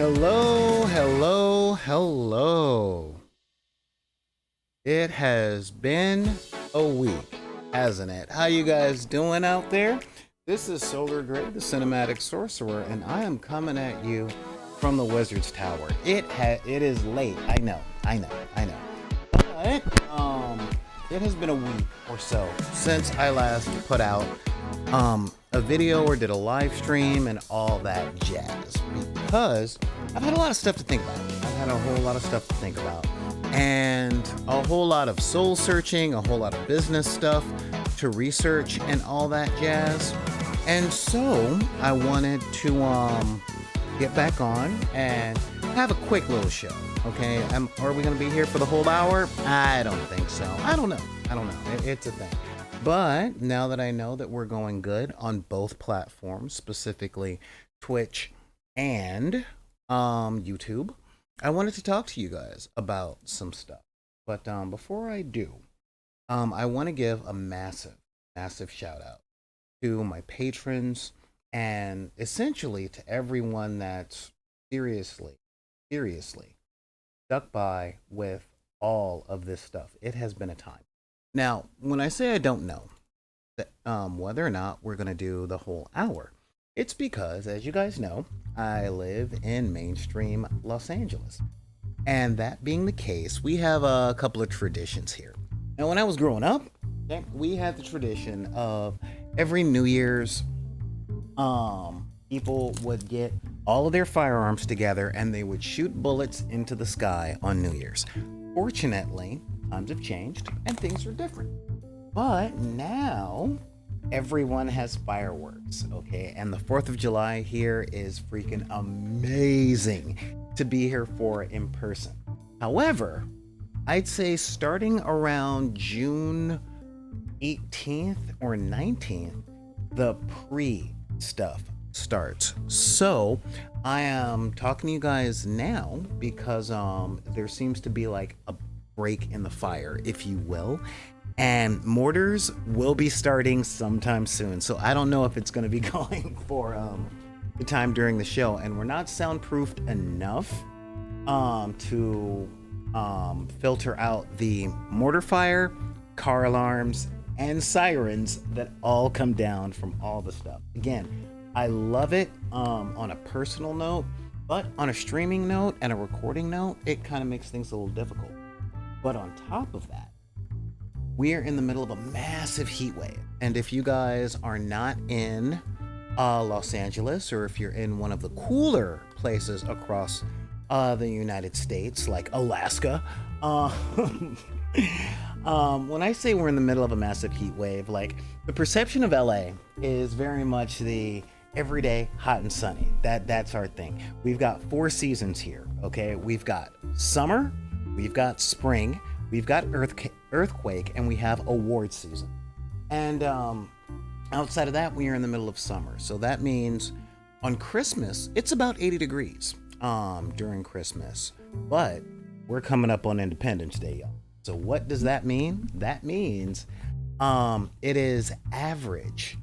Hello, hello, hello. It has been a week, hasn't it? How you guys doing out there? This is Solar Gray, the Cinematic Sorcerer, and I am coming at you from the Wizard's Tower. It is late. I know. But it has been a week or so since I last put out a video or did a live stream and all that jazz, because I've had a lot of stuff to think about. I've had a whole lot of stuff to think about, and a whole lot of soul searching, a whole lot of business stuff to research and all that jazz. And so I wanted to get back on and have a quick little show. Okay, are we gonna be here for the whole hour? I don't think so. I don't know. It's a thing. But now that I know that we're going good on both platforms, specifically Twitch and YouTube, I wanted to talk to you guys about some stuff. But before I do, I want to give a massive shout out to my patrons and essentially to everyone that's seriously stuck by with all of this stuff. It has been a time. Now, when I say I don't know that, whether or not we're going to do the whole hour, it's because, as you guys know, I live in mainstream Los Angeles. And that being the case, we have a couple of traditions here. Now, when I was growing up, okay, we had the tradition of every New Year's, people would get all of their firearms together and they would shoot bullets into the sky on New Year's. Fortunately, times have changed and things are different. But now everyone has fireworks, okay? And the 4th of July here is freaking amazing to be here for in person. However, I'd say starting around June 18th or 19th, the pre-stuff starts. So I am talking to you guys now because there seems to be like a break in the fire, if you will, and mortars will be starting sometime soon. So I don't know if it's going to be going for the time during the show, and we're not soundproofed enough to filter out the mortar fire, car alarms, and sirens that all come down from all the stuff. Again, I love it on a personal note, but on a streaming note and a recording note, it kind of makes things a little difficult. But on top of that, we are in the middle of a massive heat wave. And if you guys are not in Los Angeles, or if you're in one of the cooler places across the United States, like Alaska, when I say we're in the middle of a massive heat wave, like the perception of LA is very much the everyday hot and sunny. That's our thing. We've got 4 seasons here, okay? We've got summer, we've got spring, we've got earthquake, and we have award season. And outside of that, we are in the middle of summer. So that means on Christmas, it's about 80 degrees during Christmas. But we're coming up on Independence Day, y'all. So what does that mean? That means it is average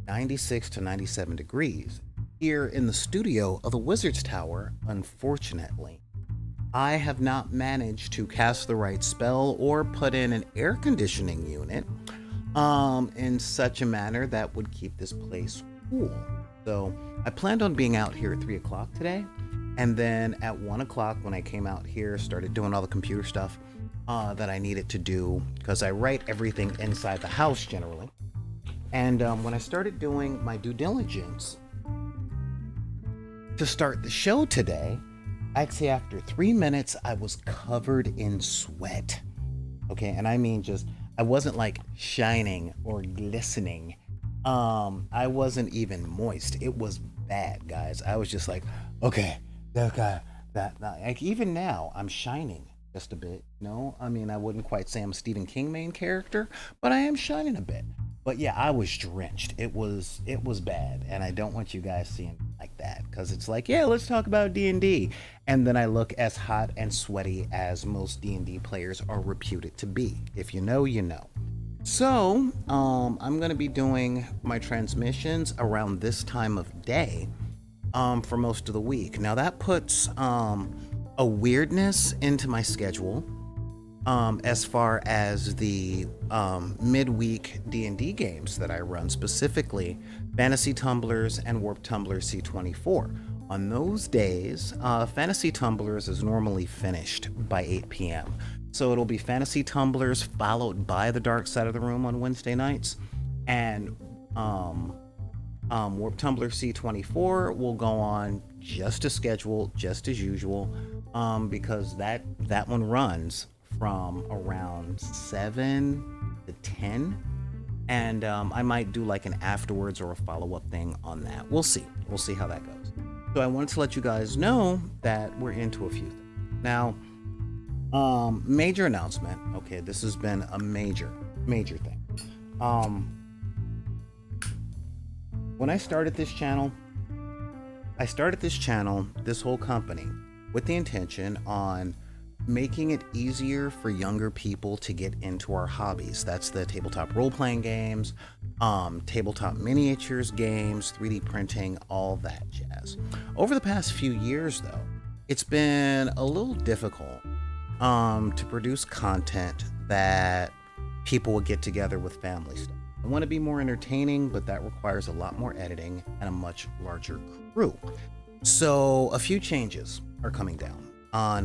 96 to 97 degrees here in the studio of the Wizard's Tower. Unfortunately, I have not managed to cast the right spell or put in an air conditioning unit in such a manner that would keep this place cool. So I planned on being out here at 3 o'clock today, and then at 1 o'clock when I came out here, started doing all the computer stuff that I needed to do, because I write everything inside the house generally. And when I started doing my due diligence to start the show today, I'd say after 3 minutes, I was covered in sweat. Okay, and I mean I wasn't like shining or glistening. I wasn't even moist. It was bad, guys. I was just like, okay, that. Like even now, I'm shining just a bit. No, I mean, I wouldn't quite say I'm a Stephen King main character, but I am shining a bit. But yeah, I was drenched. It was bad, and I don't want you guys seeing like that, because it's like, yeah, let's talk about D&D, and then I look as hot and sweaty as most D&D players are reputed to be. If you know, you know. So I'm gonna be doing my transmissions around this time of day, for most of the week. Now that puts a weirdness into my schedule as far as the midweek D&D games that I run, specifically Fantasy Tumblers and Warp Tumblers C24. On those days, Fantasy Tumblers is normally finished by 8 p.m. So it'll be Fantasy Tumblers followed by the Dark Side of the Room on Wednesday nights, and Warp Tumbler C24 will go on just as scheduled, just as usual, because that one runs from around 7 to 10, and I might do like an afterwards or a follow-up thing on that. We'll see how that goes. So I wanted to let you guys know that we're into a few things now. Major announcement. Okay, this has been a major thing. When I started this channel, this whole company, with the intention on making it easier for younger people to get into our hobbies. That's the tabletop role-playing games, tabletop miniatures games, 3D printing, all that jazz. Over the past few years, though, it's been a little difficult to produce content that people would get together with family stuff. I want to be more entertaining, but that requires a lot more editing and a much larger crew. So a few changes are coming down.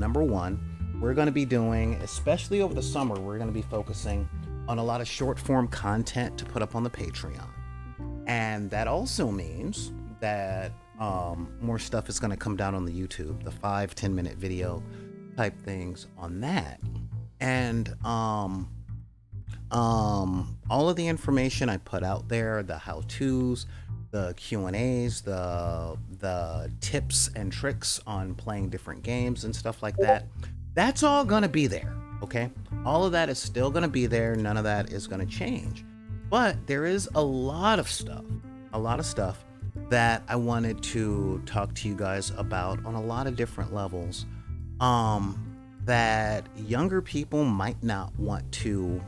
Number one, we're going to be doing, especially over the summer, we're going to be focusing on a lot of short form content to put up on the Patreon. And that also means that more stuff is going to come down on the YouTube, the 5-10 minute video type things on that. And all of the information I put out there, the how-tos, the Q&As, the tips and tricks on playing different games and stuff like that, that's all gonna be there, okay? All of that is still gonna be there. None of that is gonna change. But there is a lot of stuff that I wanted to talk to you guys about on a lot of different levels, that younger people might not want to,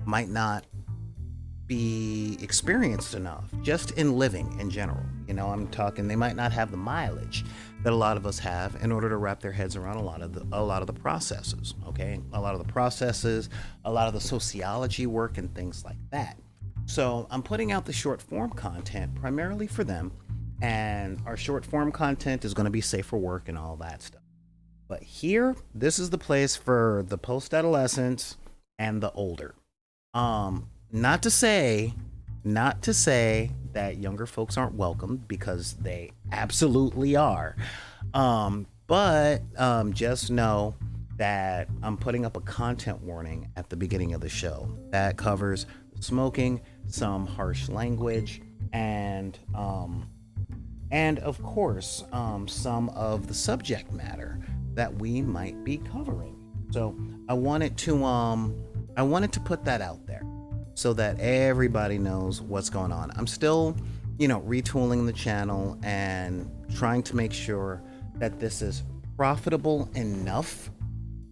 might not be experienced enough just in living in general. You know, I'm talking, they might not have the mileage that a lot of us have in order to wrap their heads around a lot of the processes, okay? A lot of the sociology work and things like that. So I'm putting out the short form content primarily for them, and our short form content is going to be safe for work and all that stuff. But here, this is the place for the post-adolescents and the older. Not to say that younger folks aren't welcome, because they absolutely are. But just know that I'm putting up a content warning at the beginning of the show that covers smoking, some harsh language, and of course, some of the subject matter that we might be covering. So I wanted to put that out there so that everybody knows what's going on. I'm still, retooling the channel and trying to make sure that this is profitable enough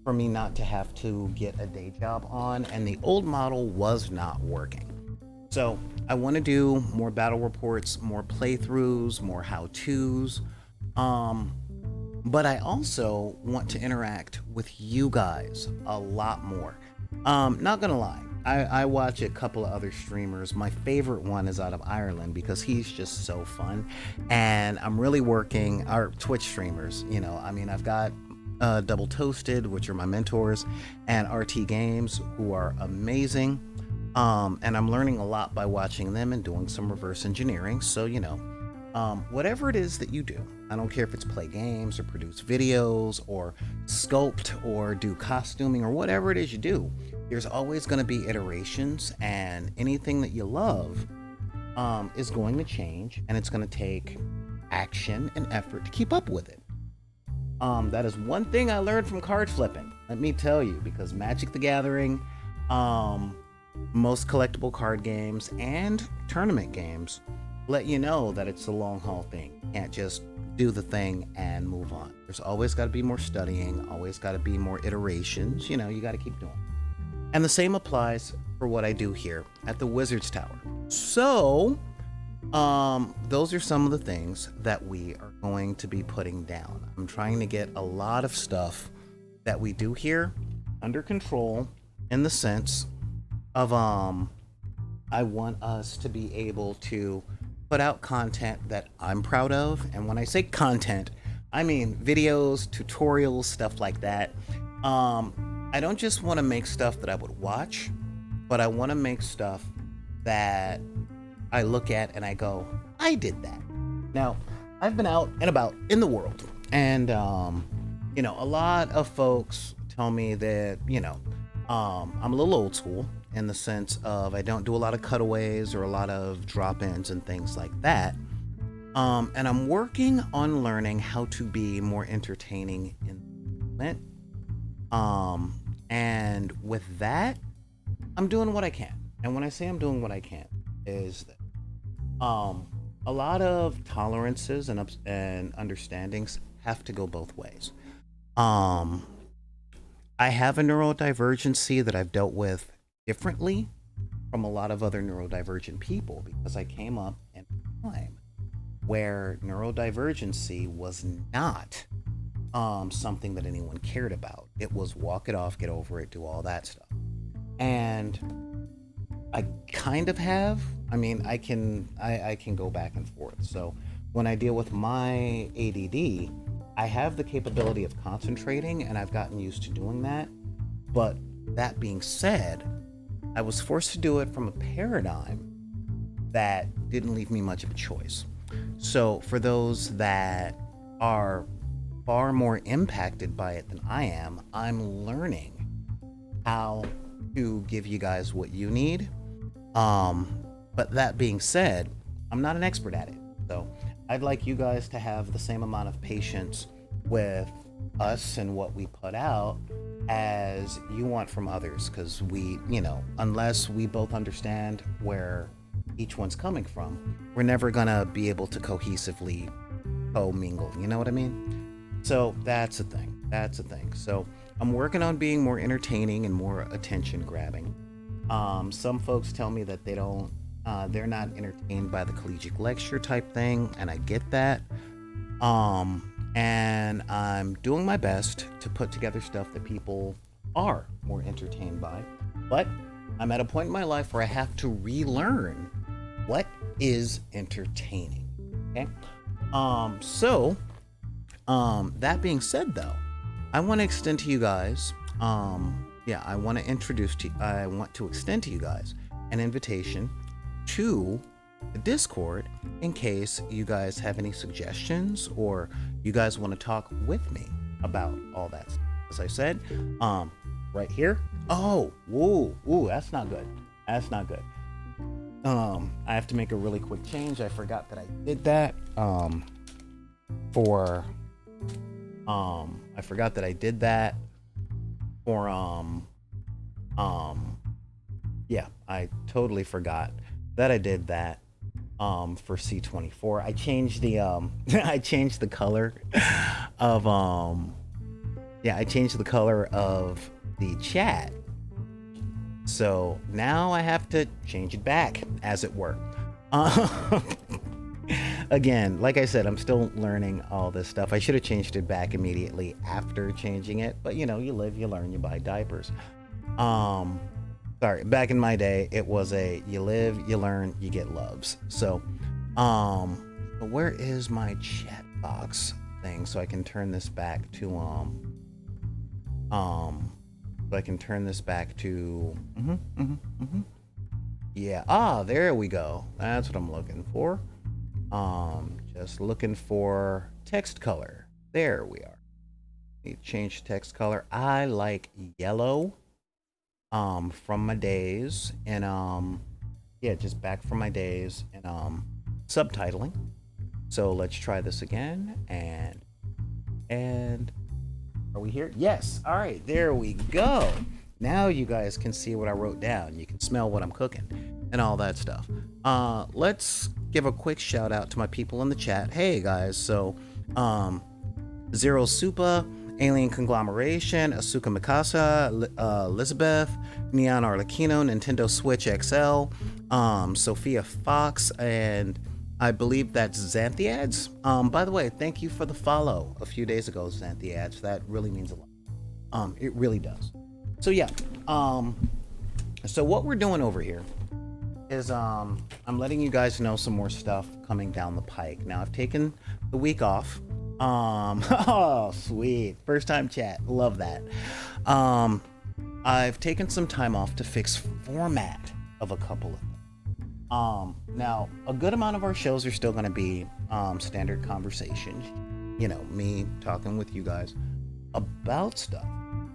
for me not to have to get a day job on, and the old model was not working. So I want to do more battle reports, more playthroughs, more how-tos, but I also want to interact with you guys a lot more. Not gonna lie, I watch a couple of other streamers. My favorite one is out of Ireland because he's just so fun, and I'm really working our Twitch streamers. I've got Double Toasted, which are my mentors, and RT Games, who are amazing, and I'm learning a lot by watching them and doing some reverse engineering. So whatever it is that you do, I don't care if it's play games or produce videos or sculpt or do costuming or whatever it is you do, there's always going to be iterations, and anything that you love is going to change, and it's going to take action and effort to keep up with it. That is one thing I learned from card flipping, let me tell you, because Magic the Gathering, most collectible card games and tournament games let you know that it's a long haul thing. You can't just do the thing and move on. There's always got to be more studying, always got to be more iterations. You got to keep doing it. And the same applies for what I do here at the Wizard's Tower. So Those are some of the things that we are going to be putting down. I'm trying to get a lot of stuff that we do here under control, in the sense of I want us to be able to put out content that I'm proud of. And when I say content, I mean videos, tutorials, stuff like that. I don't just want to make stuff that I would watch, but I want to make stuff that I look at and I go, I did that. Now, I've been out and about in the world, and you know, a lot of folks tell me that, you know, I'm a little old school in the sense of I don't do a lot of cutaways or a lot of drop-ins and things like that. And I'm working on learning how to be more entertaining in the moment. And with that, I'm doing what I can. And when I say I'm doing what I can, is that a lot of tolerances and understandings have to go both ways. I have a neurodivergency that I've dealt with differently from a lot of other neurodivergent people, because I came up in a time where neurodivergency was not something that anyone cared about. It was walk it off, get over it, do all that stuff. And I kind of have. I mean, I can go back and forth. So when I deal with my ADD, I have the capability of concentrating, and I've gotten used to doing that. But that being said, I was forced to do it from a paradigm that didn't leave me much of a choice. So for those that are far more impacted by it than I am, I'm learning how to give you guys what you need. But that being said, I'm not an expert at it. So I'd like you guys to have the same amount of patience with us and what we put out as you want from others, because we, you know, unless we both understand where each one's coming from, we're never gonna be able to cohesively co-mingle. You know what I mean? So that's a thing. That's a thing. So I'm working on being more entertaining and more attention grabbing. Some folks tell me that they're not entertained by the collegiate lecture type thing, and I get that. And I'm doing my best to put together stuff that people are more entertained by. But I'm at a point in my life where I have to relearn what is entertaining. Okay. That being said, though, I want to extend to you guys. I want to extend to you guys an invitation to the Discord in case you guys have any suggestions or you guys want to talk with me about all that stuff. As I said, right here. Oh, whoa, that's not good. That's not good. I have to make a really quick change. I forgot that I did that. I forgot that I did that for I totally forgot that I did that for C24. I changed the I changed the color of I changed the color of the chat. So now I have to change it back, as it were. Again, like I said, I'm still learning all this stuff. I should have changed it back immediately after changing it, but you know, you live, you learn, you buy diapers. Sorry, back in my day, it was you live, you learn, you get loves. So, where is my chat box thing so I can turn this back to yeah, there we go. That's what I'm looking for. Just looking for text color. There we are. Need to change text color. I like yellow. From my days and just back from my days and subtitling. So let's try this again, and are we here? Yes. All right, there we go. Now you guys can see what I wrote down. You can smell what I'm cooking and all that stuff. Let's give a quick shout out to my people in the chat. Hey guys, so Zero Supa, Alien Conglomeration, Asuka Mikasa, Elizabeth, Neon Arlecchino, Nintendo Switch XL, Sophia Fox, and I believe that's Xanthiads. By the way, thank you for the follow a few days ago, Xanthiads. That really means a lot. It really does. So yeah. So what we're doing over here is I'm letting you guys know some more stuff coming down the pike. Now I've taken the week off. Oh sweet. First time chat. Love that. I've taken some time off to fix format of a couple of things. Now a good amount of our shows are still gonna be standard conversations. You know, me talking with you guys about stuff.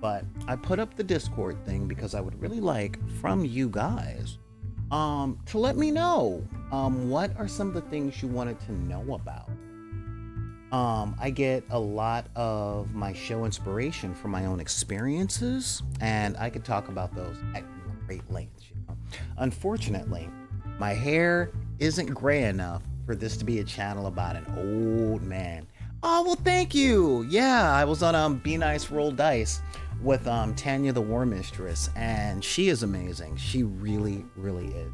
But I put up the Discord thing because I would really like from you guys to let me know what are some of the things you wanted to know about. I get a lot of my show inspiration from my own experiences, and I could talk about those at great length. You know? Unfortunately, my hair isn't gray enough for this to be a channel about an old man. Oh, well, thank you. Yeah, I was on Be Nice Roll Dice with Tanya the War Mistress, and she is amazing. She really, really is.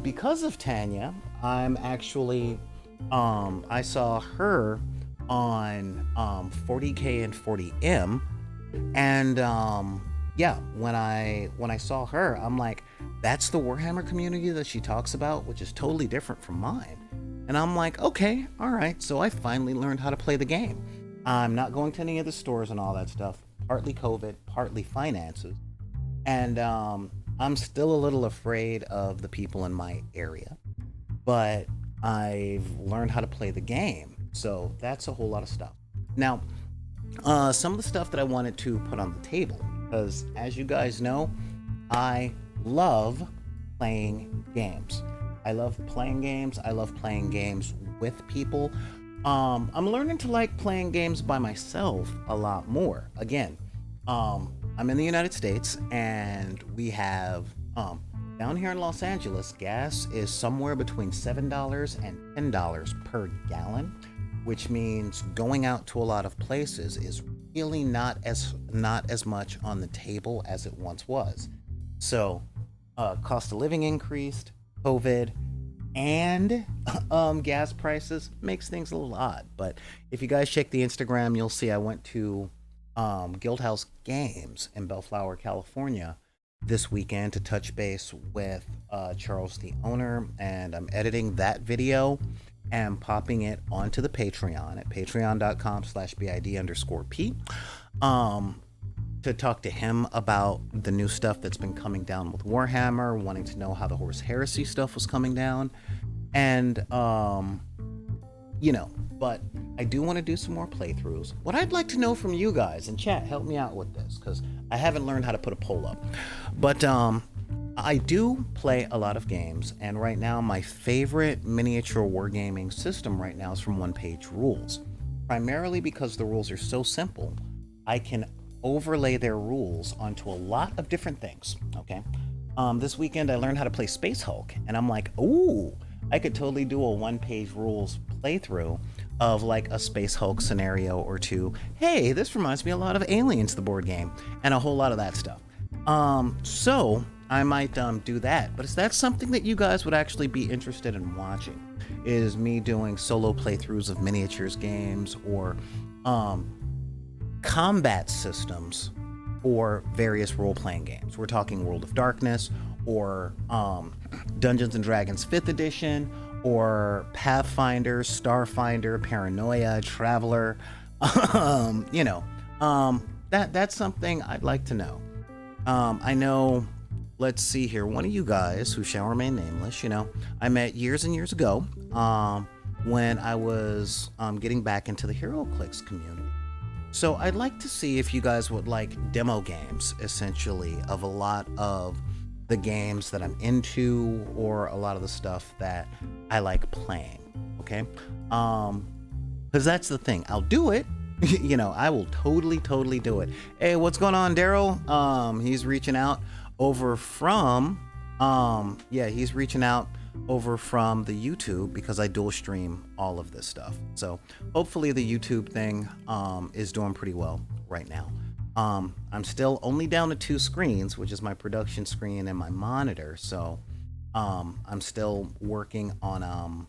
Because of Tanya, I'm actually I saw her on 40K and 40M, and yeah, when I saw her, I'm like, that's the Warhammer community that she talks about, which is totally different from mine. And I'm like, okay, all right. So I finally learned how to play the game. I'm not going to any of the stores and all that stuff. Partly COVID, partly finances. And I'm still a little afraid of the people in my area. But I've learned how to play the game. So that's a whole lot of stuff. Now, some of the stuff that I wanted to put on the table, because as you guys know, I love playing games. I love playing games. I love playing games with people. I'm learning to like playing games by myself a lot more. Again, I'm in the United States, and we have down here in Los Angeles, gas is somewhere between $7 and $10 per gallon, which means going out to a lot of places is really not as much on the table as it once was. So, cost of living increased, COVID, and gas prices makes things a little odd. But if you guys check the Instagram, you'll see I went to Guildhouse Games in Bellflower, California this weekend to touch base with Charles, the owner, and I'm editing that video and popping it onto the Patreon at patreon.com/bid_p to talk to him about the new stuff that's been coming down with Warhammer, wanting to know how the Horse Heresy stuff was coming down, and you know, but I do want to do some more playthroughs. What I'd like to know from you guys in chat, help me out with this, because I haven't learned how to put a poll up, but I do play a lot of games, and right now my favorite miniature wargaming system right now is from One Page Rules, primarily because the rules are so simple. I can overlay their rules onto a lot of different things. Okay, this weekend I learned how to play Space Hulk, and I'm like, ooh, I could totally do a one-page rules playthrough of like a Space Hulk scenario or two. Hey, this reminds me a lot of Aliens, the board game, and a whole lot of that stuff. So I might do that. But is that something that you guys would actually be interested in watching? Is me doing solo playthroughs of miniatures games, or combat systems for various role-playing games? We're talking World of Darkness, or Dungeons and Dragons 5th edition, or Pathfinder, Starfinder, Paranoia, Traveler. You know, that's something I'd like to know. I know, let's see here, one of you guys who shall remain nameless, you know, I met years and years ago when I was getting back into the HeroClix community. So I'd like to see if you guys would like demo games, essentially, of a lot of the games that I'm into, or a lot of the stuff that I like playing, okay? Because that's the thing. I'll do it. You know, I will totally do it. Hey, what's going on, Daryl? He's reaching out over from, he's reaching out over from the YouTube, because I dual stream all of this stuff. So hopefully the YouTube thing is doing pretty well right now. I'm still only down to 2 screens, which is my production screen and my monitor. So I'm still working on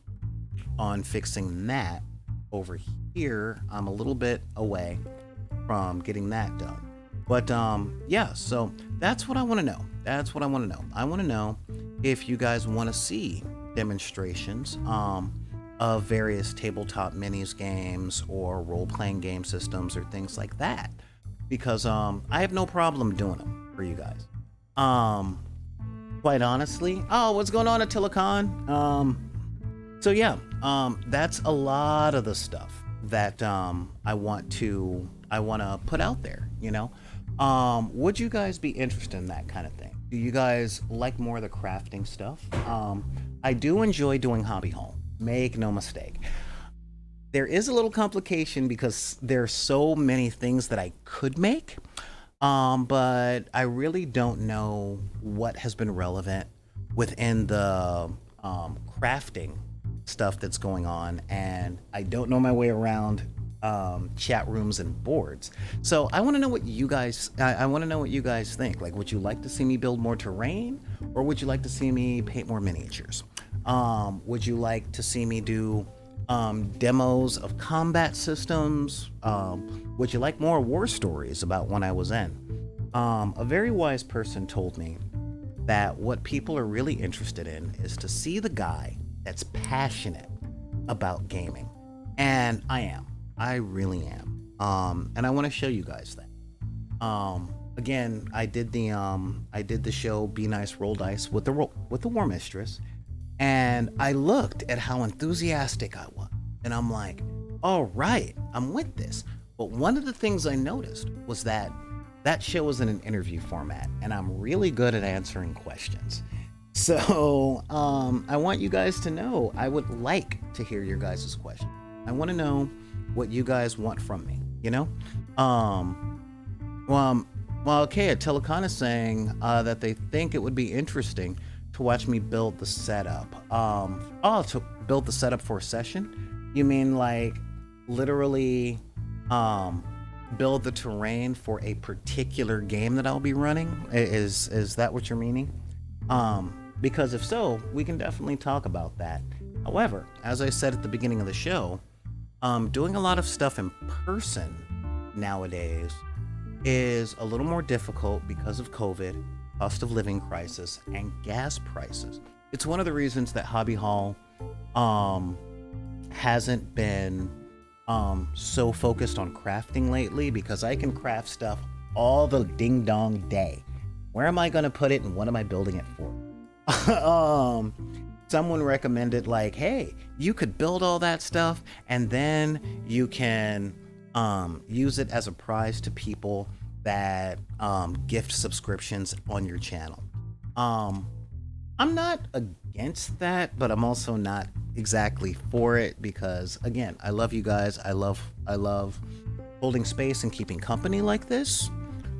on fixing that. Over here, I'm a little bit away from getting that done. But yeah, so that's what I want to know. That's what I want to know. I want to know if you guys want to see demonstrations of various tabletop minis games or role-playing game systems or things like that, because I have no problem doing them for you guys. Quite honestly, oh, what's going on at Telecon? So yeah, that's a lot of the stuff that I want to put out there. Would you guys be interested in that kind of thing? Do you guys like more of the crafting stuff? I do enjoy doing hobby haul. Make no mistake. There is a little complication because there's so many things that I could make, but I really don't know what has been relevant within the crafting stuff that's going on, and I don't know my way around chat rooms and boards. So I want to know what you guys think. Like, would you like to see me build more terrain, or would you like to see me paint more miniatures? Would you like to see me do demos of combat systems? Would you like more war stories about when I was in? A very wise person told me that what people are really interested in is to see the guy that's passionate about gaming. And I really am. And I want to show you guys that. Again, I did the show Be Nice Roll Dice with the War Mistress, and I looked at how enthusiastic I was, and I'm like, all right, I'm with this. But one of the things I noticed was that show was in an interview format, and I'm really good at answering questions. So I want you guys to know, I would like to hear your guys' questions. I want to know what you guys want from me, Well, okay, Telecon is saying that they think it would be interesting to watch me build the setup. To build the setup for a session? You mean like literally build the terrain for a particular game that I'll be running? Is that what you're meaning? Because if so, we can definitely talk about that. However, as I said at the beginning of the show, doing a lot of stuff in person nowadays is a little more difficult because of COVID, cost of living crisis, and gas prices. It's one of the reasons that Hobby Hall hasn't been so focused on crafting lately, because I can craft stuff all the ding dong day. Where am I going to put it, and what am I building it for? Someone recommended, like, hey, you could build all that stuff and then you can use it as a prize to people that gift subscriptions on your channel. I'm not against that, but I'm also not exactly for it, because again, I love you guys. I love holding space and keeping company like this.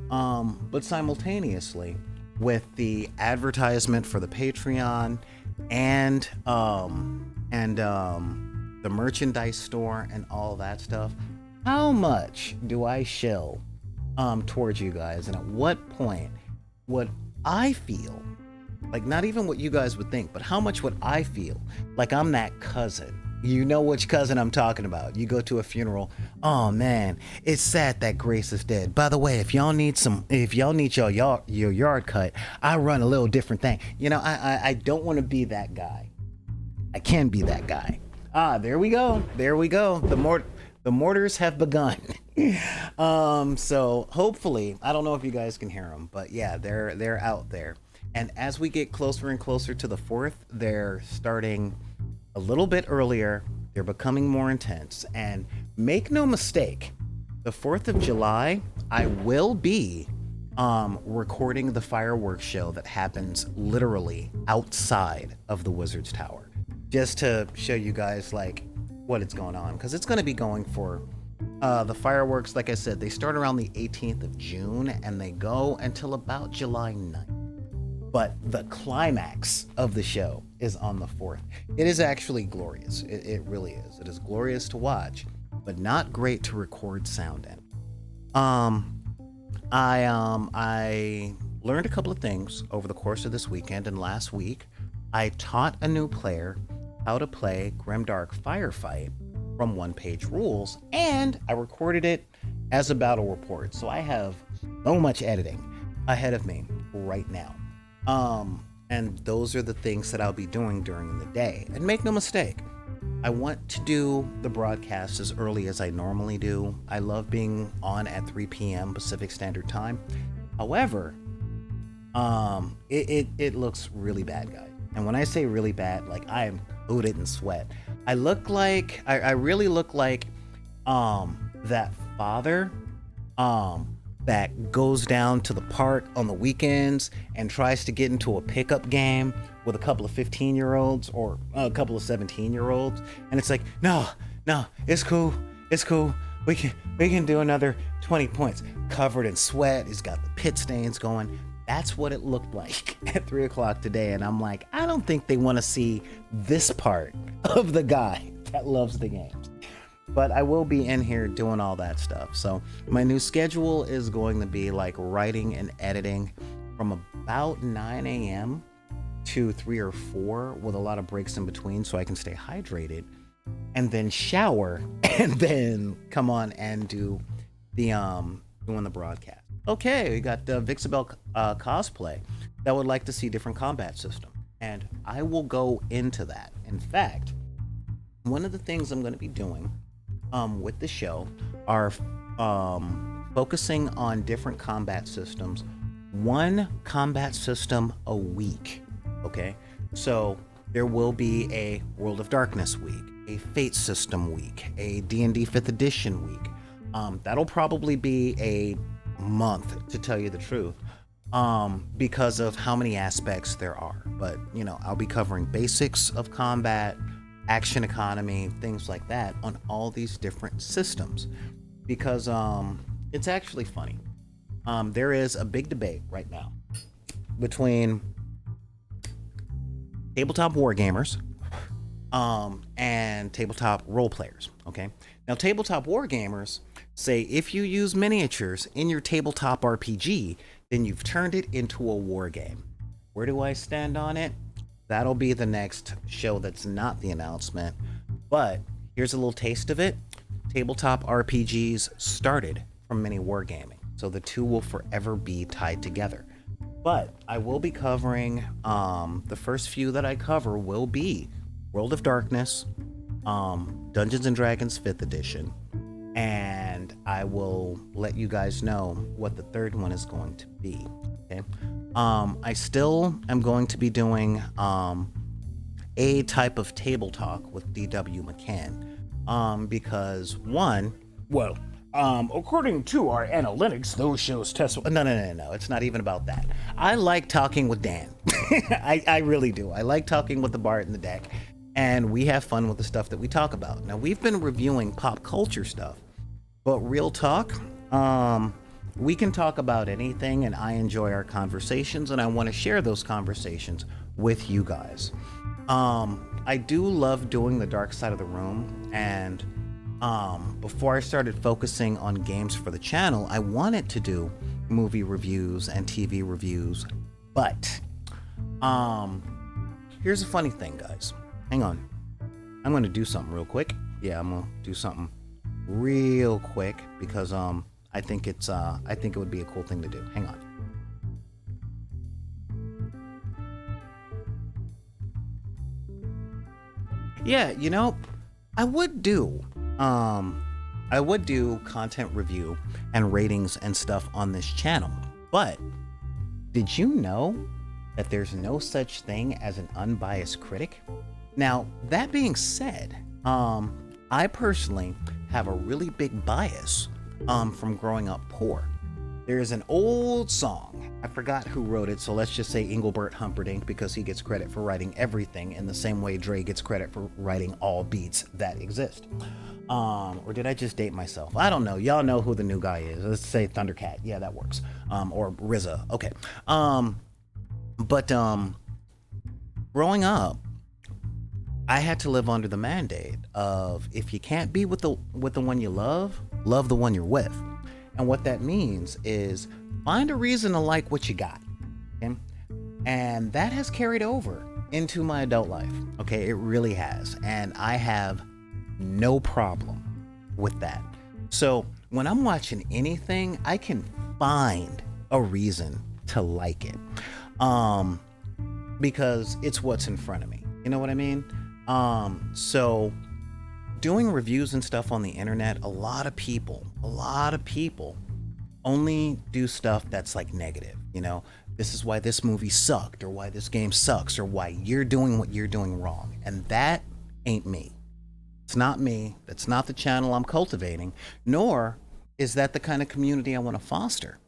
But simultaneously, with the advertisement for the Patreon and the merchandise store and all that stuff, how much do I shill towards you guys? And at what point would I feel like, not even what you guys would think, but how much would I feel like I'm that cousin? You know which cousin I'm talking about. You go to a funeral. Oh man, it's sad that Grace is dead. By the way, if y'all need your yard cut, I run a little different thing. I don't want to be that guy. I can be that guy. There we go. The mortars have begun. So hopefully, I don't know if you guys can hear them, but yeah, they're out there. And as we get closer and closer to the 4th, they're starting a little bit earlier. They're becoming more intense. And make no mistake, the 4th of July, I will be recording the fireworks show that happens literally outside of the Wizard's Tower, just to show you guys like what it's going on, because it's going to be going for the fireworks. Like I said, they start around the 18th of June and they go until about July 9th. But the climax of the show is on the 4th. It is actually glorious. It really is. It is glorious to watch, but not great to record sound in. I learned a couple of things over the course of this weekend, and last week I taught a new player how to play Grimdark Firefight from one-page rules, and I recorded it as a battle report. So I have so much editing ahead of me right now. And those are the things that I'll be doing during the day. And make no mistake, I want to do the broadcast as early as I normally do. I love being on at 3 p.m. Pacific Standard Time. However, it looks really bad, guys. And when I say really bad, like I am coated in sweat. I really look like that father that goes down to the park on the weekends and tries to get into a pickup game with a couple of 15-year-olds or a couple of 17-year-olds, and it's like, no, it's cool, we can do another 20 points. Covered in sweat, he's got the pit stains going. That's what it looked like at 3 o'clock today, and I'm like, I don't think they want to see this part of the guy that loves the games. But I will be in here doing all that stuff. So my new schedule is going to be like writing and editing from about 9 a.m. to 3 or 4 with a lot of breaks in between so I can stay hydrated, and then shower and then come on and do the doing the broadcast. Okay, we got Vixabel cosplay that would like to see different combat system, and I will go into that. In fact, one of the things I'm going to be doing with the show are focusing on different combat systems, one combat system a week. Okay, so there will be a World of Darkness week, a Fate system week, a D&D 5th edition week. That'll probably be a month, to tell you the truth, because of how many aspects there are. But you know, I'll be covering basics of combat, action economy, things like that on all these different systems, because it's actually funny. There is a big debate right now between tabletop wargamers and tabletop role players. Okay, now tabletop wargamers say if you use miniatures in your tabletop RPG, then you've turned it into a war game. Where do I stand on it? That'll be the next show that's not the announcement. But here's a little taste of it. Tabletop RPGs started from mini wargaming, so the two will forever be tied together. But I will be covering, the first few that I cover will be World of Darkness, Dungeons and Dragons 5th edition, and I will let you guys know what the third one is going to be. Okay. I still am going to be doing a type of table talk with DW McCann, because one, well, according to our analytics, those shows test. No, it's not even about that. I like talking with Dan. I really do. I like talking with the Bart and the deck, and we have fun with the stuff that we talk about. Now, we've been reviewing pop culture stuff, but real talk, we can talk about anything, and I enjoy our conversations, and I want to share those conversations with you guys. I do love doing the dark side of the room, and before I started focusing on games for the channel, I wanted to do movie reviews and TV reviews, but here's a funny thing, guys. Hang on. I'm going to do something real quick. Yeah, I'm going to do something real quick because I think it would be a cool thing to do. Hang on. Yeah, you know, I would do content review and ratings and stuff on this channel, but did you know that there's no such thing as an unbiased critic? Now, that being said, I personally have a really big bias from growing up poor. There's an old song, I forgot who wrote it, so let's just say Engelbert Humperdinck, because he gets credit for writing everything in the same way Dre gets credit for writing all beats that exist. Or did I just date myself? I don't know. Y'all know who the new guy is. Let's say Thundercat. Yeah, that works. Or RZA. Okay. But growing up, I had to live under the mandate of, if you can't be with the one you love the one you're with. And what that means is find a reason to like what you got. Okay? And that has carried over into my adult life. Okay, it really has. And I have no problem with that. So when I'm watching anything, I can find a reason to like it. Because it's what's in front of me. You know what I mean? So doing reviews and stuff on the internet, a lot of people only do stuff that's like negative. You know, this is why this movie sucked, or why this game sucks, or why you're doing what you're doing wrong. And that ain't me. It's not me. That's not the channel I'm cultivating, nor is that the kind of community I want to foster.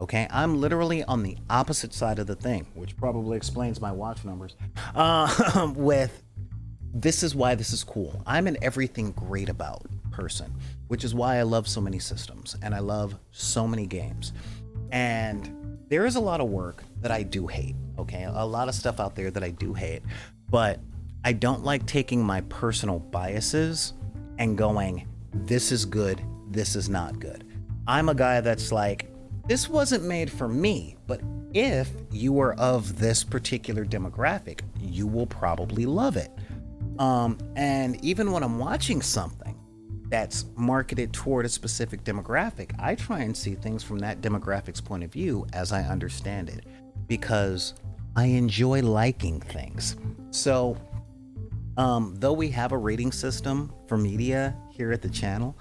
Okay, I'm literally on the opposite side of the thing, which probably explains my watch numbers. With this is why this is cool. I'm an everything great about person, which is why I love so many systems and I love so many games. And there is a lot of work that I do hate, okay? A lot of stuff out there that I do hate, but I don't like taking my personal biases and going, this is good, this is not good. I'm a guy that's like, this wasn't made for me, but if you are of this particular demographic, you will probably love it. And even when I'm watching something that's marketed toward a specific demographic, I try and see things from that demographic's point of view as I understand it, because I enjoy liking things. So, though we have a rating system for media here at the channel,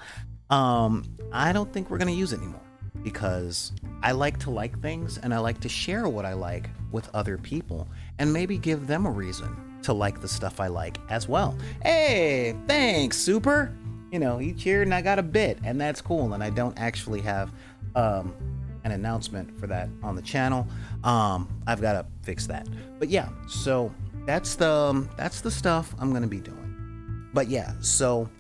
I don't think we're going to use it anymore, because I like to like things and I like to share what I like with other people and maybe give them a reason to like the stuff I like as well. Hey, thanks, super. You know, each year and I got a bit, and that's cool. And I don't actually have an announcement for that on the channel. I've got to fix that. But yeah, so that's the stuff I'm gonna be doing. But yeah, so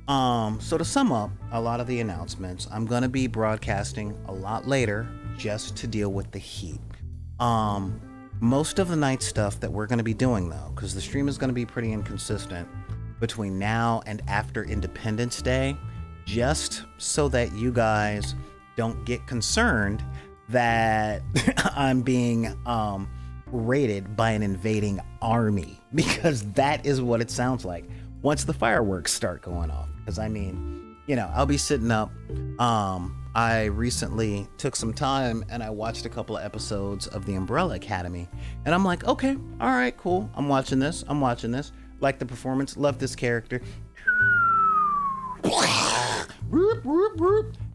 to sum up a lot of the announcements, I'm gonna be broadcasting a lot later just to deal with the heat. Most of the night stuff that we're going to be doing, though, because the stream is going to be pretty inconsistent between now and after Independence Day, just so that you guys don't get concerned that I'm being raided by an invading army, because that is what it sounds like once the fireworks start going off. Because I mean, you know, I'll be sitting up. I recently took some time and I watched a couple of episodes of The Umbrella Academy, and I'm like, okay, all right, cool. I'm watching this. Like the performance, love this character.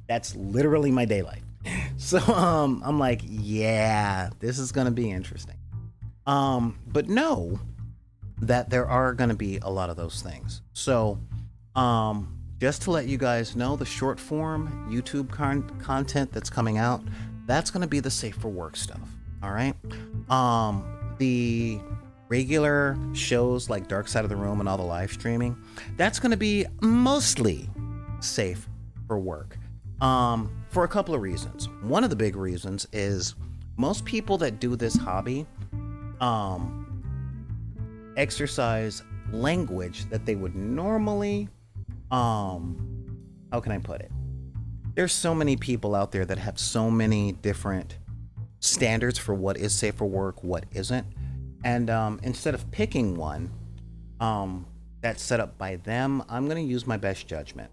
That's literally my day life. So I'm like, yeah, this is gonna be interesting. But know that there are gonna be a lot of those things. So just to let you guys know, the short form YouTube content that's coming out, that's going to be the safe for work stuff. All right. The regular shows like Darkcide of the Room and all the live streaming, that's going to be mostly safe for work. For a couple of reasons. One of the big reasons is most people that do this hobby exercise language that they would normally how can I put it? There's so many people out there that have so many different standards for what is safe for work, what isn't. And instead of picking one that's set up by them, I'm going to use my best judgment.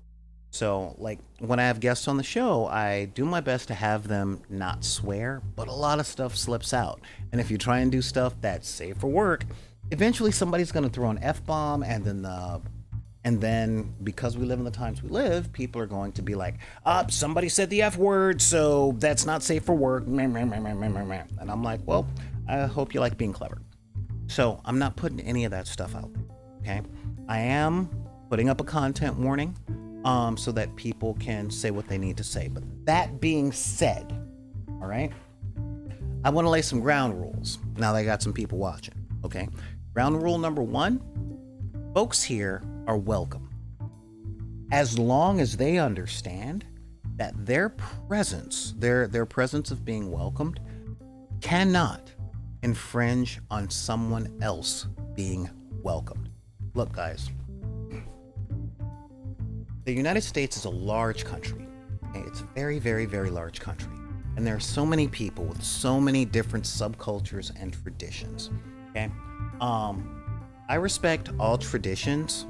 So like when I have guests on the show, I do my best to have them not swear, but a lot of stuff slips out. And if you try and do stuff that's safe for work, eventually somebody's going to throw an F-bomb, and then because we live in the times we live, people are going to be like, somebody said the F word, so that's not safe for work. And I'm like, well, I hope you like being clever. So I'm not putting any of that stuff out there, okay? I am putting up a content warning so that people can say what they need to say. But that being said, all right, I want to lay some ground rules now that I got some people watching, okay? Ground rule number 1, folks here are welcome, as long as they understand that their presence, their presence of being welcomed, cannot infringe on someone else being welcomed. Look, guys, the United States is a large country. Okay? It's a very, very, very large country, and there are so many people with so many different subcultures and traditions. Okay, I respect all traditions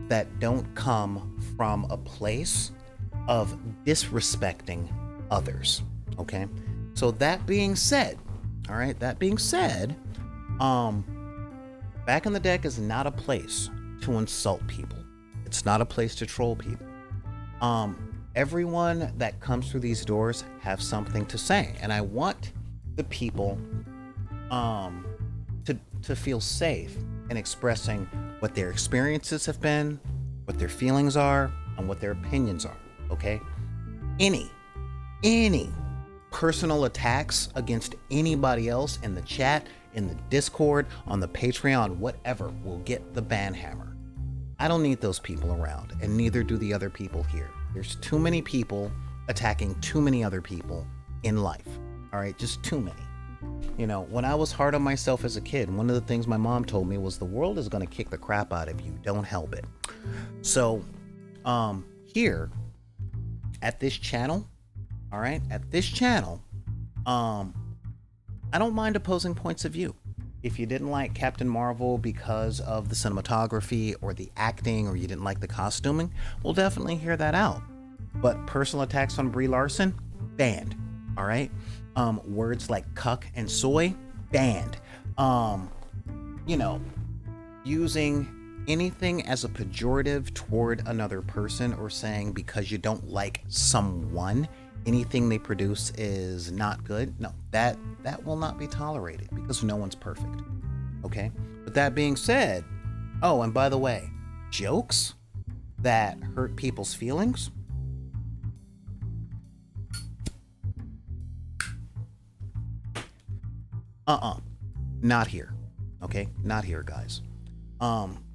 that don't come from a place of disrespecting others. Okay. So that being said, all right, that being said, back in the deck is not a place to insult people. It's not a place to troll people. Everyone that comes through these doors have something to say, and I want the people to feel safe in expressing what their experiences have been, what their feelings are, and what their opinions are. Okay? Any personal attacks against anybody else in the chat, in the Discord, on the Patreon, whatever, will get the banhammer. I don't need those people around, and neither do the other people here. There's too many people attacking too many other people in life. All right, just too many. You know, when I was hard on myself as a kid, one of the things my mom told me was the world is going to kick the crap out of you. Don't help it. So, here at this channel, all right, at this channel, I don't mind opposing points of view. If you didn't like Captain Marvel because of the cinematography or the acting, or you didn't like the costuming, we'll definitely hear that out. But personal attacks on Brie Larson, banned. All right. Words like cuck and soy, banned. You know, using anything as a pejorative toward another person, or saying because you don't like someone, anything they produce is not good. No, that will not be tolerated, because no one's perfect. Okay? But that being said, oh, and by the way, jokes that hurt people's feelings, not here. Okay? Not here, guys.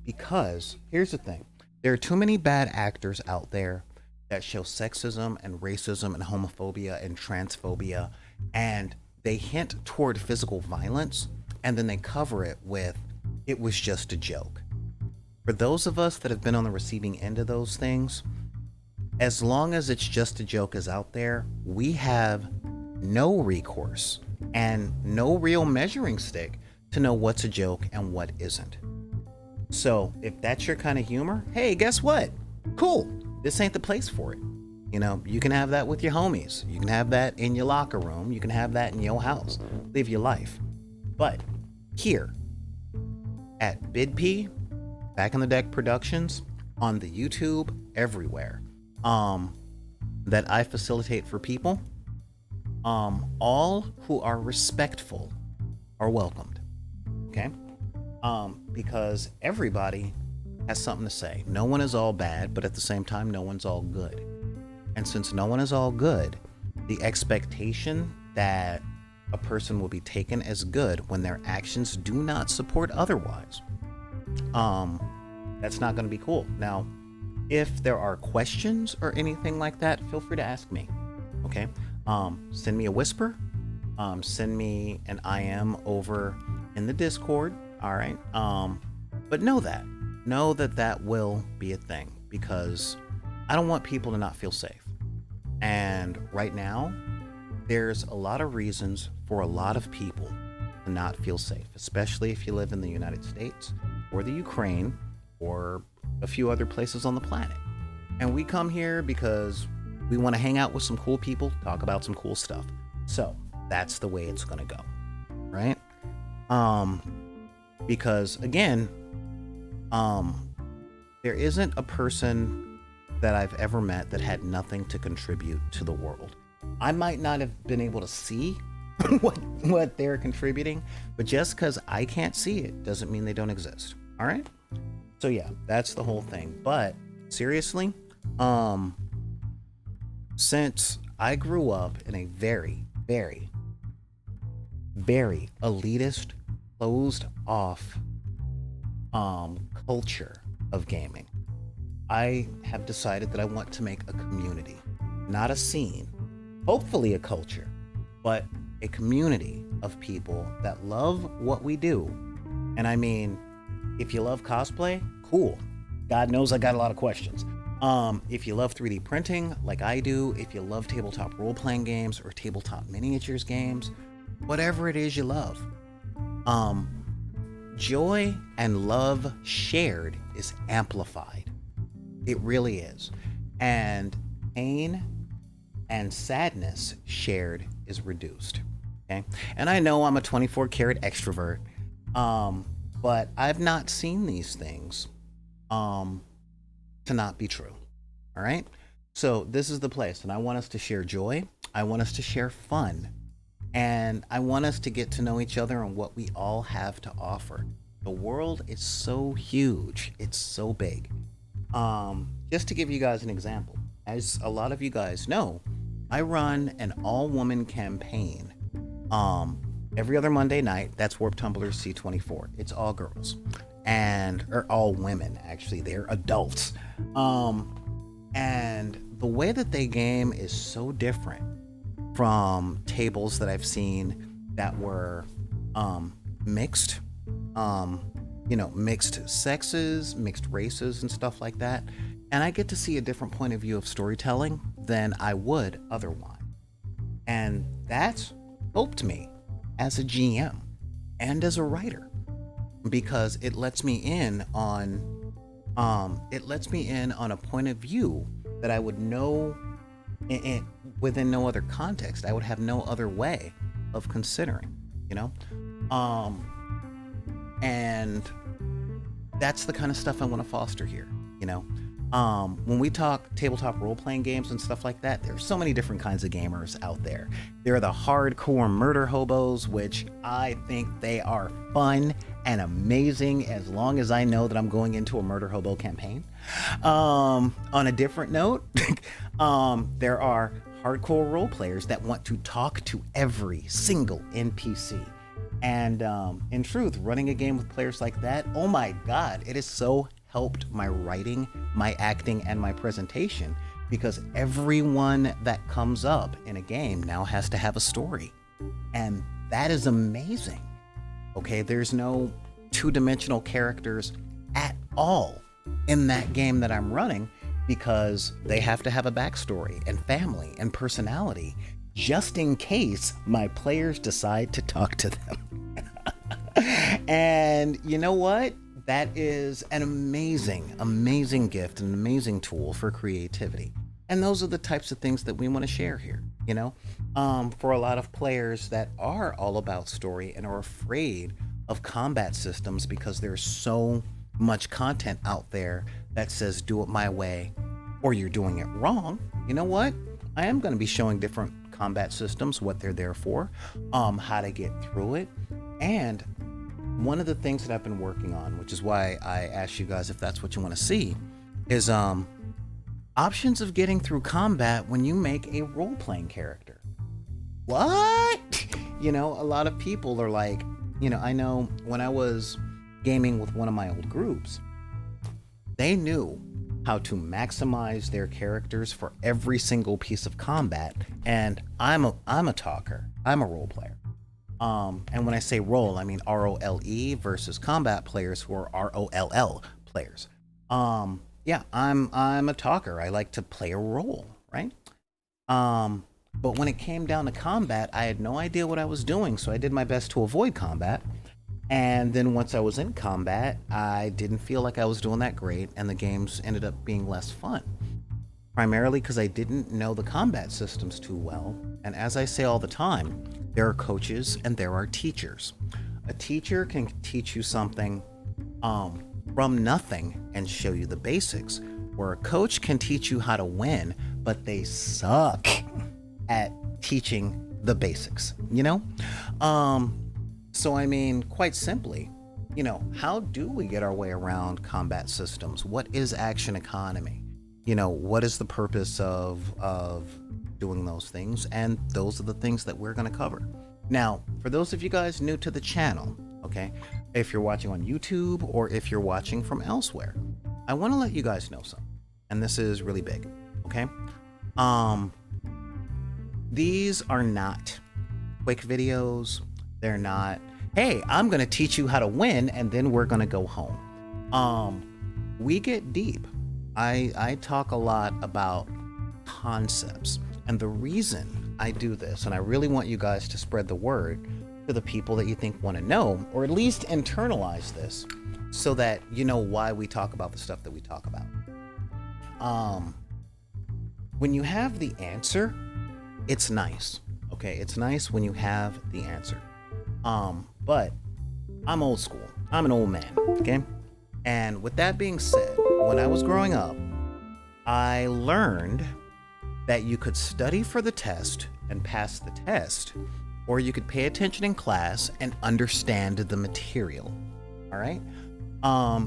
Because here's the thing. There are too many bad actors out there that show sexism and racism and homophobia and transphobia, and they hint toward physical violence, and then they cover it with, it was just a joke. For those of us that have been on the receiving end of those things, as long as it's just a joke is out there, we have no recourse and no real measuring stick to know what's a joke and what isn't. So if that's your kind of humor, hey, guess what? Cool. This ain't the place for it. You know, you can have that with your homies. You can have that in your locker room. You can have that in your house. Live your life. But here at BidP, Back in the Deck Productions, on the YouTube, everywhere, that I facilitate for people, all who are respectful are welcomed. Okay? Because everybody has something to say. No one is all bad, but at the same time, no one's all good. And since no one is all good, the expectation that a person will be taken as good when their actions do not support otherwise, that's not going to be cool. Now, if there are questions or anything like that, feel free to ask me. Okay? Send me a whisper. Send me an IM over in the Discord. All right. But know that that will be a thing, because I don't want people to not feel safe. And right now, there's a lot of reasons for a lot of people to not feel safe, especially if you live in the United States or the Ukraine or a few other places on the planet. And we come here because we want to hang out with some cool people, talk about some cool stuff. So that's the way it's going to go. Right? Because again, there isn't a person that I've ever met that had nothing to contribute to the world. I might not have been able to see what they're contributing, but just because I can't see it doesn't mean they don't exist. All right? So yeah, that's the whole thing. But seriously, since I grew up in a very, very, very elitist, closed off culture of gaming, I have decided that I want to make a community, not a scene, hopefully a culture, but a community of people that love what we do. And I mean, if you love cosplay, cool. God knows I got a lot of questions. If you love 3D printing like I do, if you love tabletop role-playing games or tabletop miniatures games, whatever it is you love, joy and love shared is amplified. It really is. And pain and sadness shared is reduced. Okay. And I know I'm a 24 karat extrovert, but I've not seen these things to not be true. All right. So this is the place, and I want us to share joy. I want us to share fun. And I want us to get to know each other and what we all have to offer. The world is so huge. It's so big. Just to give you guys an example, as a lot of you guys know, I run an all-woman campaign every other Monday night. That's Warp Tumblr C24. It's all girls or all women, actually. They're adults. And the way that they game is so different from tables that I've seen that were mixed, mixed sexes, mixed races and stuff like that. And I get to see a different point of view of storytelling than I would otherwise. And that's helped me as a GM and as a writer, because it lets me in on a point of view that I would know within no other context. I would have no other way of considering, and that's the kind of stuff I want to foster here. When we talk tabletop role-playing games and stuff like that, there's so many different kinds of gamers out there. There are the hardcore murder hobos, which I think they are fun and amazing as long as I know that I'm going into a murder hobo campaign. On a different note, there are hardcore role players that want to talk to every single NPC. And in truth, running a game with players like that, oh my God, it has so helped my writing, my acting, and my presentation, because everyone that comes up in a game now has to have a story. And that is amazing. Okay, there's no two-dimensional characters at all in that game that I'm running, because they have to have a backstory and family and personality, just in case my players decide to talk to them. And you know what? That is an amazing, amazing gift, an amazing tool for creativity. And those are the types of things that we want to share here, for a lot of players that are all about story and are afraid of combat systems because there's so much content out there that says do it my way or you're doing it wrong. You know what? I am going to be showing different combat systems, what they're there for, how to get through it. And one of the things that I've been working on, which is why I asked you guys if that's what you want to see, is options of getting through combat when you make a role-playing character. What? A lot of people are like, I know when I was gaming with one of my old groups, they knew how to maximize their characters for every single piece of combat. And I'm a talker. I'm a role player. And when I say role, I mean ROLE versus combat players who are ROLL players. Yeah, I'm a talker. I like to play a role, right? But when it came down to combat, I had no idea what I was doing, so I did my best to avoid combat. And then once I was in combat, I didn't feel like I was doing that great, and the games ended up being less fun. Primarily because I didn't know the combat systems too well. And as I say all the time, there are coaches and there are teachers. A teacher can teach you something from nothing and show you the basics, where a coach can teach you how to win, but they suck at teaching the basics, So I mean, quite simply, how do we get our way around combat systems? What is action economy? What is the purpose of doing those things? And those are the things that we're going to cover. Now, for those of you guys new to the channel, okay, if you're watching on YouTube or if you're watching from elsewhere, I want to let you guys know something. And this is really big, okay? These are not quick videos. They're not, hey, I'm going to teach you how to win and then we're going to go home. We get deep. I talk a lot about concepts. And the reason I do this, and I really want you guys to spread the word, to the people that you think want to know, or at least internalize this so that you know why we talk about the stuff that we talk about. When you have the answer, it's nice. Okay, it's nice when you have the answer. But I'm old school. I'm an old man. Okay, and with that being said, when I was growing up, I learned that you could study for the test and pass the test, or you could pay attention in class and understand the material. All right.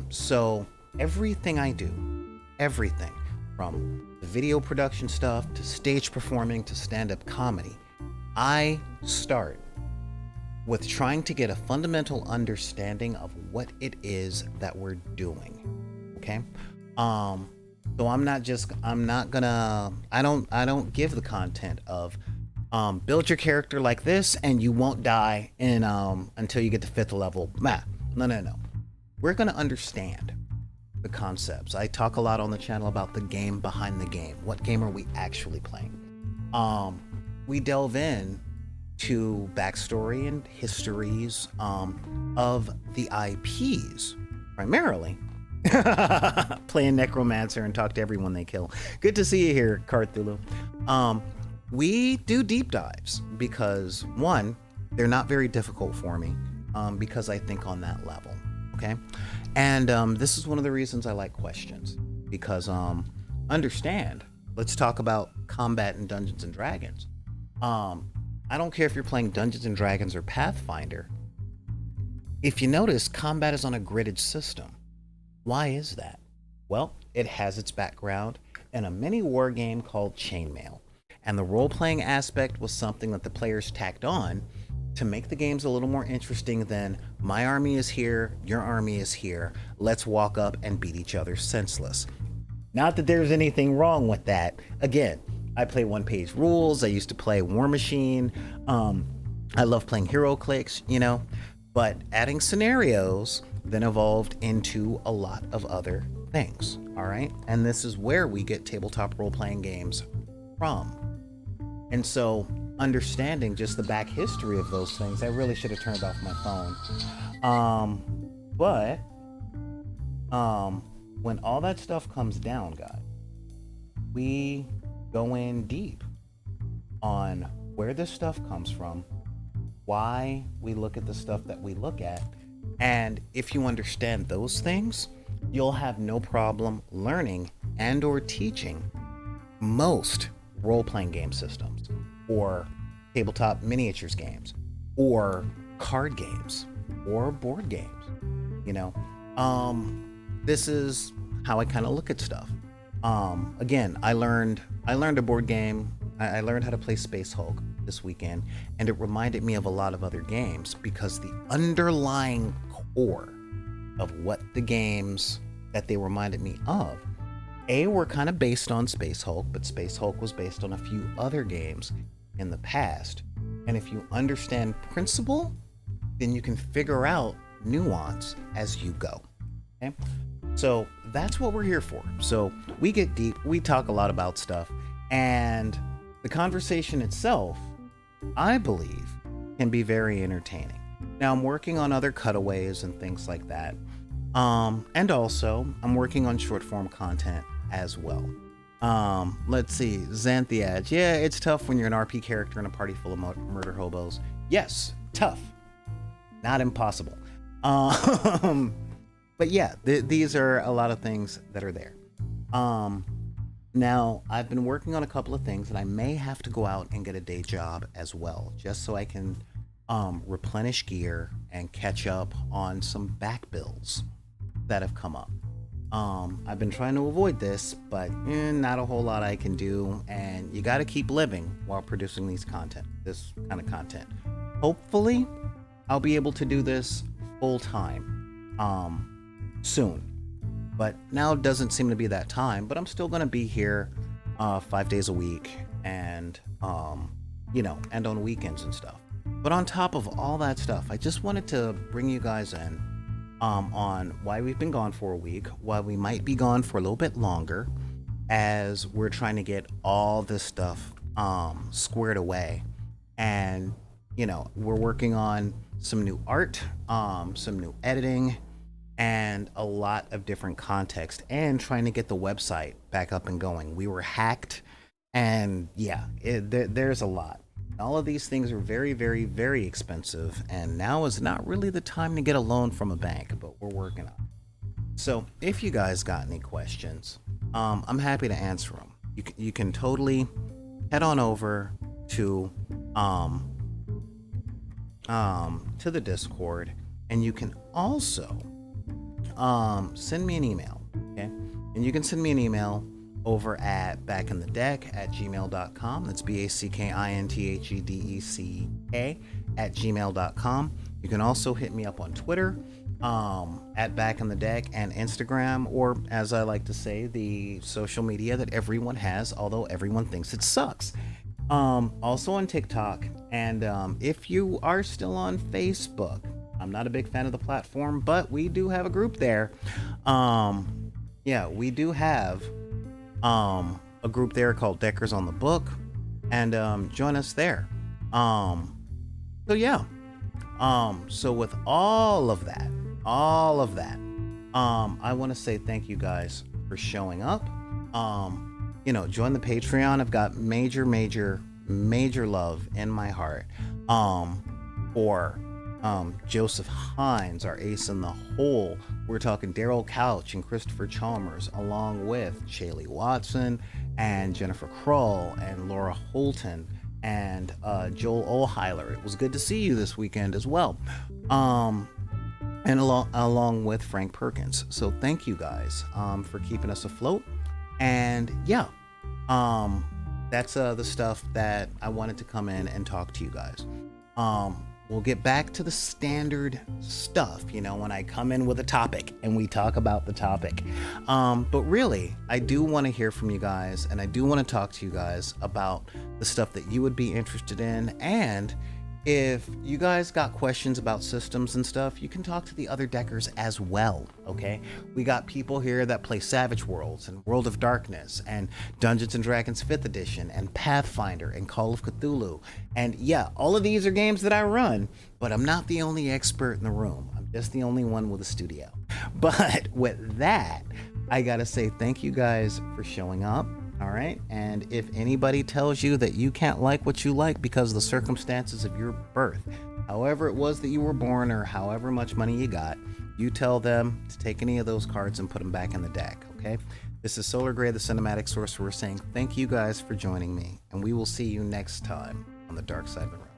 So everything I do, everything from the video production stuff to stage performing to stand-up comedy, I start with trying to get a fundamental understanding of what it is that we're doing. Okay. So I don't give the content of build your character like this and you won't die in until you get to 5th level. No. We're gonna understand the concepts. I talk a lot on the channel about the game behind the game. What game are we actually playing? We delve in to backstory and histories of the IPs, primarily. Playing Necromancer and talk to everyone they kill. Good to see you here, Carthulu. We do deep dives because, one, they're not very difficult for me because I think on that level, okay? And this is one of the reasons I like questions because, understand, let's talk about combat in Dungeons and Dragons. I don't care if you're playing Dungeons and Dragons or Pathfinder. If you notice, combat is on a gridded system. Why is that? Well, it has its background in a mini war game called Chainmail. And the role-playing aspect was something that the players tacked on to make the games a little more interesting than my army is here, your army is here, let's walk up and beat each other senseless. Not that there's anything wrong with that. Again, I play one-page rules. I used to play War Machine. I love playing HeroClix, you know, but adding scenarios then evolved into a lot of other things, all right? And this is where we get tabletop role-playing games from. And so understanding just the back history of those things, I really should have turned off my phone. But when all that stuff comes down, guys, we go in deep on where this stuff comes from, why we look at the stuff that we look at, and if you understand those things, you'll have no problem learning and or teaching most role-playing game systems or tabletop miniatures games or card games or board games. You know, this is how I kind of look at stuff. Again, I learned a board game. I learned how to play Space Hulk this weekend, and it reminded me of a lot of other games because the underlying core of what the games that they reminded me of, were kind of based on Space Hulk, but Space Hulk was based on a few other games in the past. And if you understand principle, then you can figure out nuance as you go. Okay? So that's what we're here for. So we get deep, we talk a lot about stuff, and the conversation itself, I believe, can be very entertaining. Now I'm working on other cutaways and things like that. And also I'm working on short form content as well. Let's see, Xanthiad. Yeah, it's tough when you're an RP character in a party full of murder hobos. Yes, tough. Not impossible. But yeah, these are a lot of things that are there. Now, I've been working on a couple of things, and I may have to go out and get a day job as well, just so I can replenish gear and catch up on some back bills that have come up. I've been trying to avoid this, but not a whole lot I can do, and you got to keep living while producing this kind of content. Hopefully, I'll be able to do this full time soon. But now doesn't seem to be that time, but I'm still going to be here 5 days a week and, and on weekends and stuff. But on top of all that stuff, I just wanted to bring you guys in on why we've been gone for a week, why we might be gone for a little bit longer, as we're trying to get all this stuff squared away and we're working on some new art, some new editing, and a lot of different context, and trying to get the website back up and going. We were hacked, and yeah, there's a lot. All of these things are very, very, very expensive, and now is not really the time to get a loan from a bank, but we're working on it. So if you guys got any questions, I'm happy to answer them. You can totally head on over to the Discord, and you can also send me an email. Okay, and you can send me an email over at backinthedek@gmail.com. That's BACKINTHEDECK@gmail.com. You can also hit me up on Twitter at backinthedek, and Instagram, or as I like to say, the social media that everyone has, although everyone thinks it sucks. Also on TikTok, and if you are still on Facebook, I'm not a big fan of the platform, but we do have a group there. Yeah, we do have a group there called Deckers on the Book, and join us there. So yeah, so with all of that, I want to say thank you guys for showing up. Join the Patreon. I've got major love in my heart for Joseph Hines, our ace in the hole. We're talking Daryl Couch and Christopher Chalmers, along with Shaylee Watson and Jennifer Kroll and Laura Holton and Joel Olheiler. It was good to see you this weekend as well. And along with Frank Perkins. So thank you guys for keeping us afloat. And yeah, that's the stuff that I wanted to come in and talk to you guys. We'll get back to the standard stuff, when I come in with a topic and we talk about the topic. But really, I do want to hear from you guys, and I do want to talk to you guys about the stuff that you would be interested in. And if you guys got questions about systems and stuff, you can talk to the other deckers as well, okay? We got people here that play Savage Worlds and World of Darkness and Dungeons & Dragons 5th Edition and Pathfinder and Call of Cthulhu. And yeah, all of these are games that I run, but I'm not the only expert in the room. I'm just the only one with a studio. But with that, I gotta say thank you guys for showing up. All right. And if anybody tells you that you can't like what you like because of the circumstances of your birth, however it was that you were born or however much money you got, you tell them to take any of those cards and put them back in the deck. Okay. This is Solar Gray, the Cinematic Sorcerer, saying thank you guys for joining me, and we will see you next time on the Dark Side of the Realm.